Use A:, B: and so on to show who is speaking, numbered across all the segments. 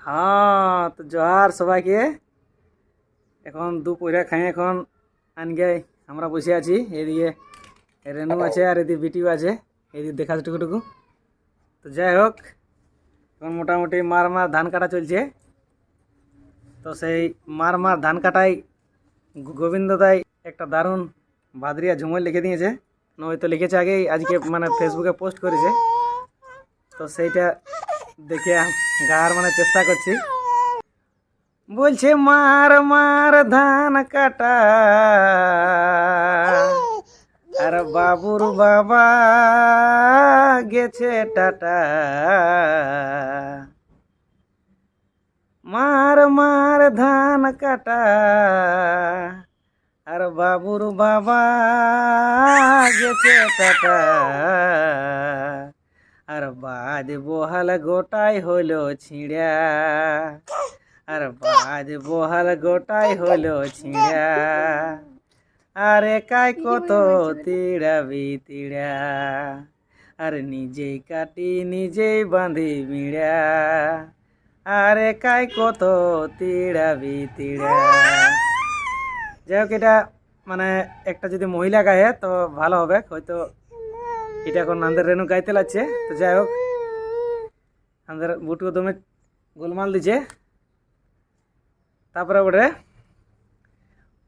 A: হ্যাঁ, তো জোহার সবাইকে। এখন দুপুরে খাই, এখন আনগে আমরা বসে আছি। এদিকে রেনু আছে আর এদিকে বিটিও আছে, এদিকে দেখা টুকুটুকু। তো যাই হোক, এখন মোটামুটি মার ধান কাটা চলছে। তো সেই মার ধান কাটাই গোবিন্দ দাই একটা দারুণ ভাদরিয়া ঝুমর লিখে দিয়েছে, হয়তো লিখেছে আগেই, আজকে মানে ফেসবুকে পোস্ট করেছে। তো সেইটা দেখে গাওয়ার চেষ্টা করছি। বলছে মার মার ধান কাটা আর বাবুর বাবা গেছে টাটা। মার মার ধান কাটা আর বাবুর বাবা গেছে টাটা। আর বাদ বহাল গোটাই হইল ছিঁড়া, আর বাদ বহাল গোটাই হইল ছিঁড়া। আর একাই কত তিড়াবি তিড়া, আর নিজেই কাটি নিজেই বাঁধি বিড়া। আর একাই কত তিড়াবি তিড়া। যাই হোক, এটা একটা যদি মহিলা গায়ে তো ভালো হবে হয়তো। এটা এখন আমাদের রেনু গাইতে লাগছে। তো যাই হোক, আমাদের বুটু দমে গোলমাল দিছে। তারপরে ওঠে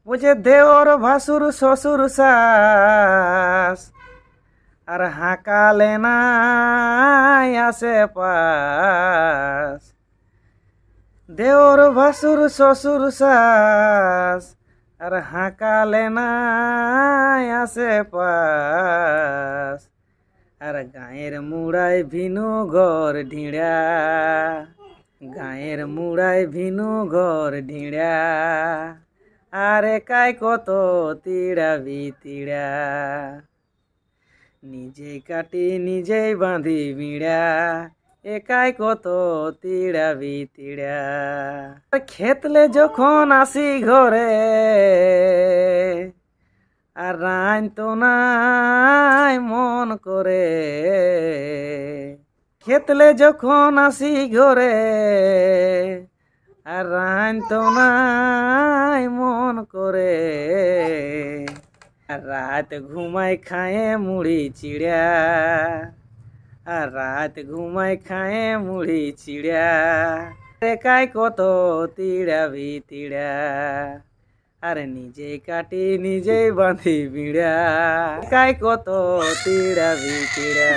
A: বলছে দেওর ভাসুর শ্বশুর শাস আর হাঁকালে নাই আসে পাস। দেওর ভাসুর শ্বশুর শাস আর হাঁকালে নাই আসে পাস। আর গায়ের মুড়ায় ভিনু ঘর ঢিঁড়া, গায়ের মুড়ায় ভিনু ঘর ঢিঁড়া। আর একাই কত তিড়াবি তিড়া, নিজেই কাটি নিজেই বাঁধি বিড়া। একাই কত তিড়াবি তিড়া। খেতলে যখন আসি ঘরে আর রাইন তো নাই মন করে। খেতলে যখন আসি ঘরে আর রাইন তো নাই মন করে। আর রাত ঘুমাই খায়ে মুড়ি চিড়া, আর রাত ঘুমাই খায়ে মুড়ি চিড়া। একাই কত তিড়াবি তিড়া, আর নিজে কাটি নিজেই বাঁধি বিড়া। একাই কত তিড়াবি তিড়া।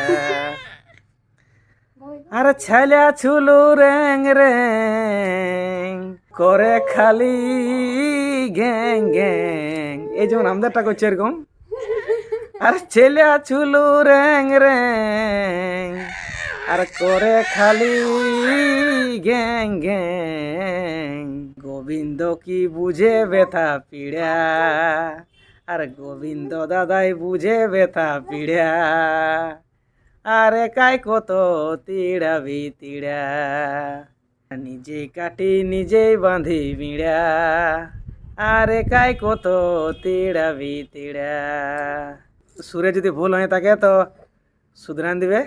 A: আর ছেলে ছুলু রেং রেং করে খালি গ্যাং গ্যাং। এই যেমন আমাদেরটা করছে এরকম। আর ছেলে ছুলু রেং রেং আর করে খালি গ্যাং গ্যাং। গোবিন্দ কি বুঝে ব্যথা পিড়া, আর গোবিন্দ দাদাই বুঝে ব্যথা পিড়া। আর একাই কত তিড়াবি তিড়া, নিজেই কাটি নিজেই বাঁধি বিড়া। আর একাই কত তিড়াবি তিড়া। সুরে যদি ভুল হয়ে থাকে তো শুধরান দিবে।